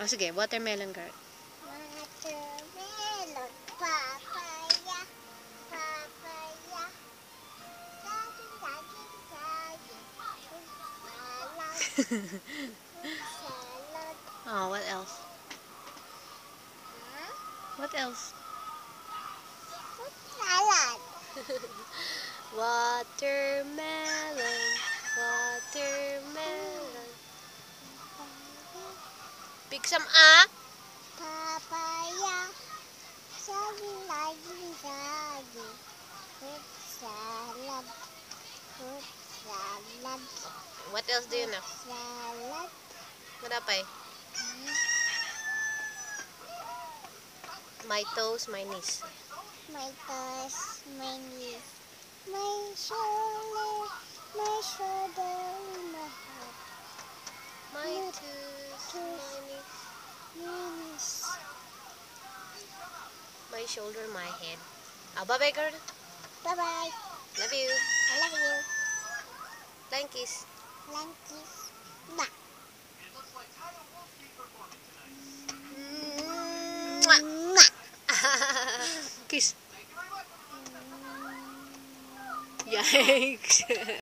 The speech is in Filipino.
Oh, sige, watermelon girl. Watermelon, papaya, papaya. Saging, saging, saging. Fruit salad, fruit salad. Oh, what else? Huh? What else? Fruit salad. Watermelon, watermelon. Pick some up. Papaya, saging, saging, saging. Fruit salad, fruit salad. What else do you know? Salad. Madapay. My toes, my knees. My toes, my knees, my shoulder, my head, My toes, my knees. knees. My shoulder, my head. Bye-bye, girl. Bye-bye. Love you. I love you. Flying kiss. Lankies. Bye. Mwah. Kiss. Yikes.